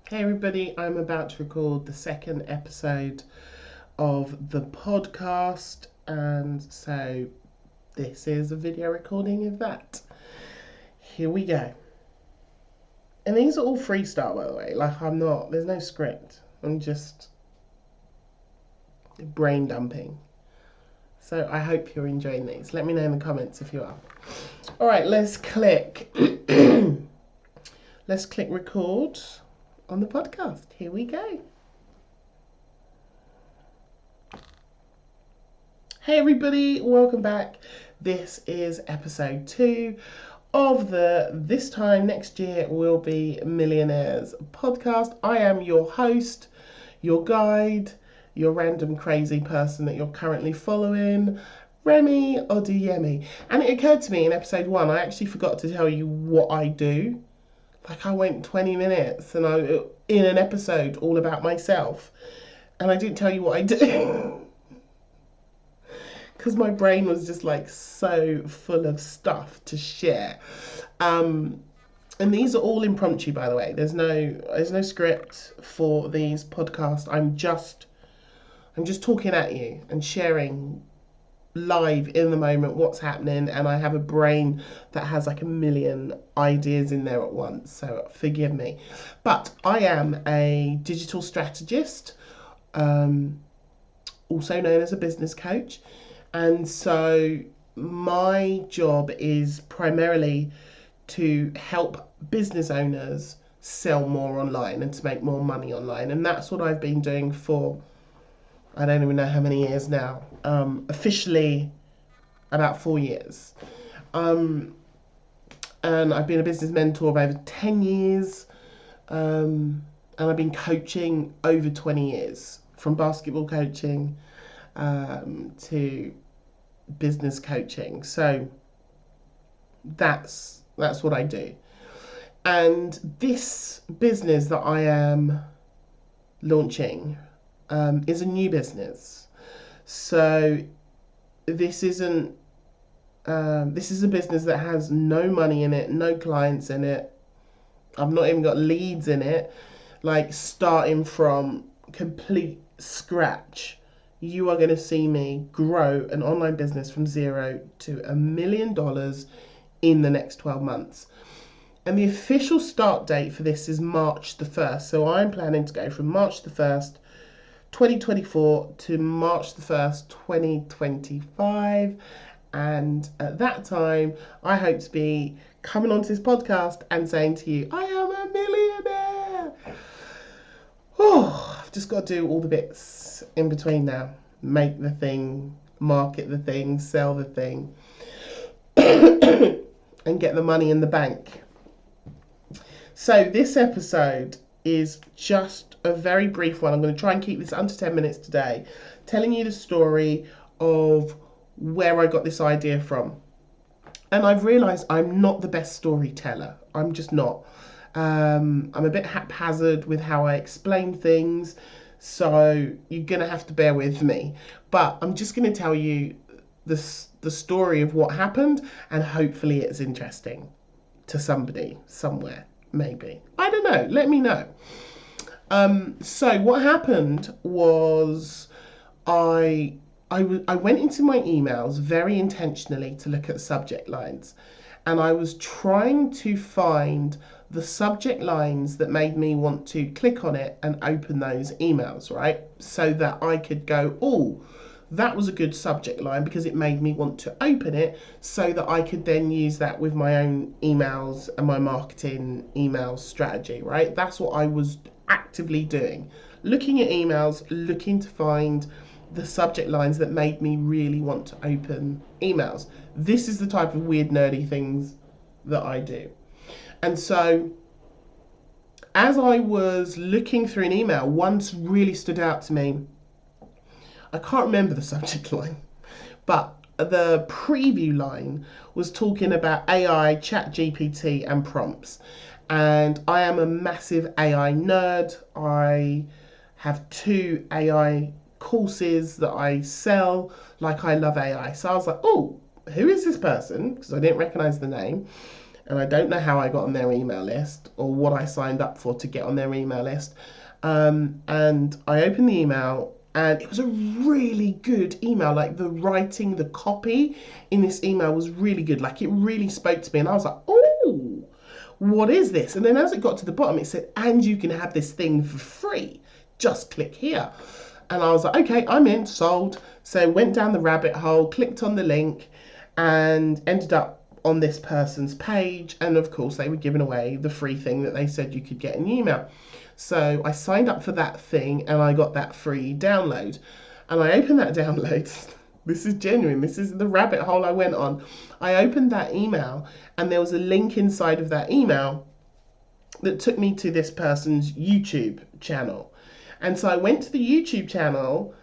Hey everybody, I'm about to record the second episode of the podcast, and so this is a video recording of that. Here we go. And these are all freestyle, by the way. There's no script. I'm just brain dumping. So I hope you're enjoying these. Let me know in the comments if you are. Alright, let's click. Let's click record on the podcast. Here we go. Hey everybody, welcome back. This is episode 2 of the This Time Next Year We'll Be Millionaires podcast. I am your host, your guide, your random crazy person that you're currently following, Remy Oduyemi. And it occurred to me in episode 1, I actually forgot to tell you what I do. I went 20 minutes and in an episode all about myself, and I didn't tell you what I do. Because my brain was just so full of stuff to share. And these are all impromptu, by the way. There's no script for these podcasts. I'm just talking at you and sharing live in the moment what's happening, and I have a brain that has a million ideas in there at once, so forgive me. But I am a digital strategist, also known as a business coach. And so my job is primarily to help business owners sell more online and to make more money online. And that's what I've been doing for, I don't even know how many years now. Officially about 4 years. And I've been a business mentor of over 10 years. And I've been coaching over 20 years, from basketball coaching to business coaching. So that's what I do. And this business that I am launching is a new business. So this isn't this is a business that has no money in it, no clients in it. I've not even got leads in it. Starting from complete scratch. You are going to see me grow an online business from zero to $1 million in the next 12 months. And the official start date for this is March the 1st. So I'm planning to go from March the 1st, 2024 to March the 1st, 2025. And at that time, I hope to be coming onto this podcast and saying to you, I am a millionaire. Oh, I've just got to do all the bits in between now. Make the thing, market the thing, sell the thing, and get the money in the bank. So this episode is just a very brief one. I'm going to try and keep this under 10 minutes today, telling you the story of where I got this idea from. And I've realised I'm not the best storyteller. I'm just not. I'm a bit haphazard with how I explain things, so you're going to have to bear with me. But I'm just going to tell you the story of what happened, and hopefully it's interesting to somebody, somewhere, maybe. I don't know. Let me know. So what happened was I went into my emails very intentionally to look at subject lines, and I was trying to find the subject lines that made me want to click on it and open those emails, right? So that I could go, oh, that was a good subject line, because it made me want to open it, so that I could then use that with my own emails and my marketing email strategy, right? That's what I was actively doing. Looking at emails, looking to find the subject lines that made me really want to open emails. This is the type of weird, nerdy things that I do. And so as I was looking through an email, one really stood out to me. I can't remember the subject line, but the preview line was talking about AI, ChatGPT, and prompts. And I am a massive AI nerd. I have 2 AI courses that I sell. I love AI. So I was like, oh, who is this person? Because I didn't recognize the name. and I don't know how I got on their email list or what I signed up for to get on their email list. And I opened the email, and it was a really good email. Like the writing, the copy in this email was really good. Like it really spoke to me, and I was like, oh, what is this? And then as it got to the bottom, it said, and you can have this thing for free. Just click here. And I was like, okay, I'm in, sold. So went down the rabbit hole, clicked on the link, and ended up on this person's page. And of course, they were giving away the free thing that they said you could get in the email. So I signed up for that thing, and I got that free download. And I opened that download. This is genuine. This is the rabbit hole I went on. I opened that email, and there was a link inside of that email that took me to this person's YouTube channel. And so I went to the YouTube channel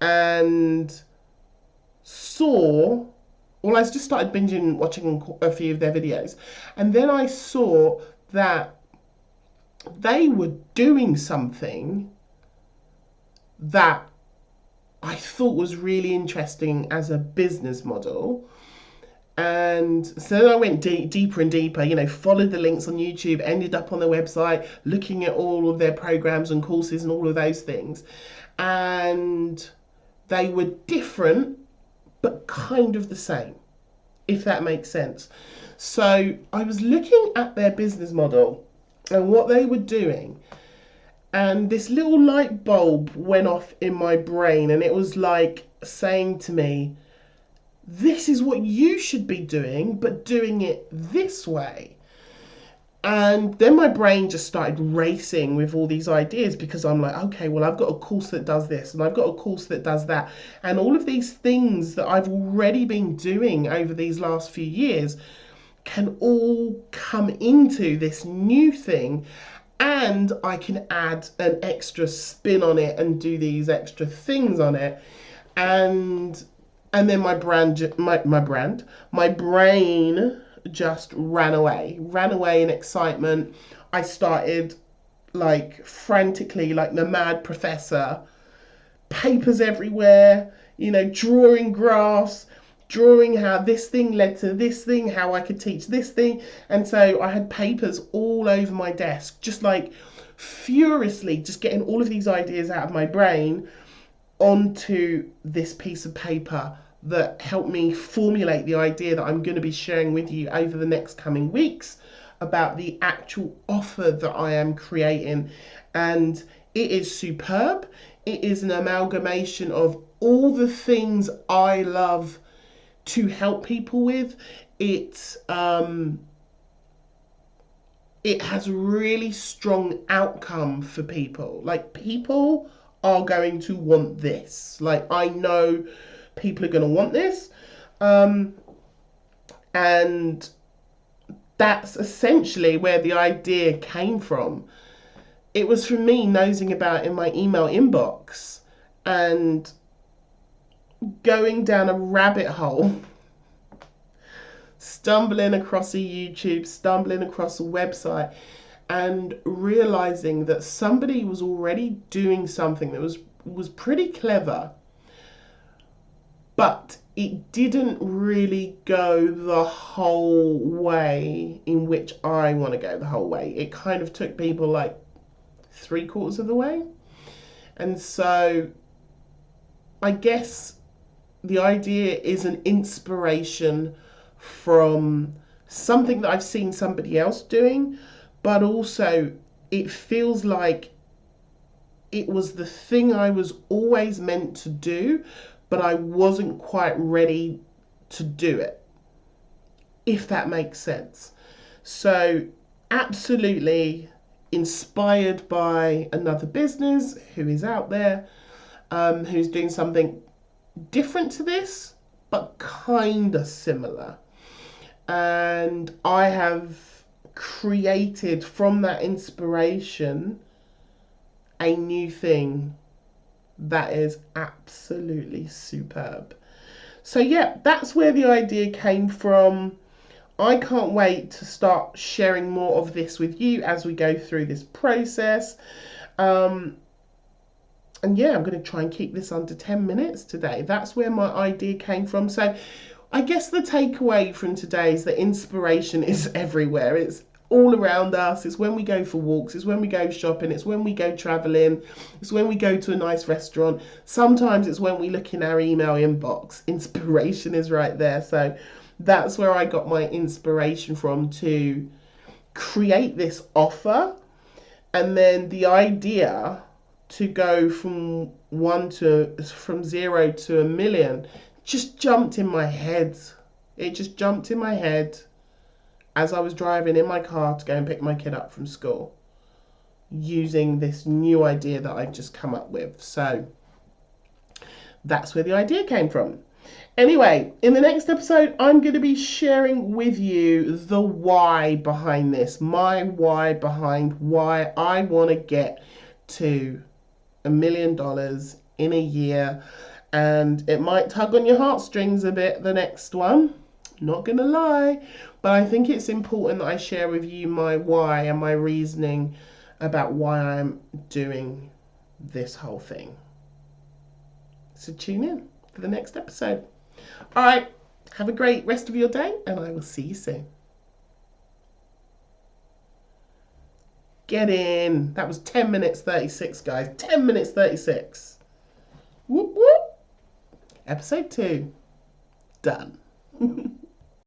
and saw, well, I just started binging, watching a few of their videos. And then I saw that they were doing something that I thought was really interesting as a business model. And so then I went deeper and deeper, followed the links on YouTube, ended up on their website, looking at all of their programs and courses and all of those things. And they were different, but kind of the same, if that makes sense. So I was looking at their business model and what they were doing, and this little light bulb went off in my brain, and it was like saying to me, this is what you should be doing, but doing it this way. And then my brain just started racing with all these ideas, because I'm like, okay, well, I've got a course that does this, and I've got a course that does that. And all of these things that I've already been doing over these last few years can all come into this new thing. And I can add an extra spin on it and do these extra things on it. And then my brain just ran away in excitement. I started like frantically, like the mad professor, papers everywhere, drawing graphs, drawing how this thing led to this thing, how I could teach this thing. And so I had papers all over my desk, just like furiously just getting all of these ideas out of my brain onto this piece of paper that helped me formulate the idea that I'm going to be sharing with you over the next coming weeks about the actual offer that I am creating. And it is superb. It is an amalgamation of all the things I love to help people with. It has really strong outcome for people. Like, people are going to want this. Like, I know people are going to want this. And that's essentially where the idea came from. It was from me nosing about in my email inbox and going down a rabbit hole, stumbling across a YouTube, stumbling across a website, and realizing that somebody was already doing something that was pretty clever, but it didn't really go the whole way in which I want to go the whole way. It kind of took people like 3/4 of the way. And so I guess the idea is an inspiration from something that I've seen somebody else doing, but also it feels like it was the thing I was always meant to do, but I wasn't quite ready to do it, if that makes sense. So absolutely inspired by another business who is out there, who's doing something different to this, but kind of similar. And I have created from that inspiration a new thing that is absolutely superb. So yeah, that's where the idea came from. I can't wait to start sharing more of this with you as we go through this process. And yeah, I'm going to try and keep this under 10 minutes today. That's where my idea came from. So I guess the takeaway from today is that inspiration is everywhere. It's all around us. It's when we go for walks, it's when we go shopping, it's when we go traveling, it's when we go to a nice restaurant. Sometimes it's when we look in our email inbox. Inspiration is right there. So that's where I got my inspiration from to create this offer. And then the idea to go from 0 to 1 million just jumped in my head. It just jumped in my head as I was driving in my car to go and pick my kid up from school, using this new idea that I've just come up with. So that's where the idea came from. Anyway, in the next episode, I'm going to be sharing with you the why behind this, my why behind why I want to get to $1 million in a year. And it might tug on your heartstrings a bit, the next one. Not gonna lie, but I think it's important that I share with you my why and my reasoning about why I'm doing this whole thing. So tune in for the next episode. All right, have a great rest of your day, and I will see you soon. Get in. That was 10 minutes 36, guys. 10 minutes 36. Whoop whoop. Episode 2. Done.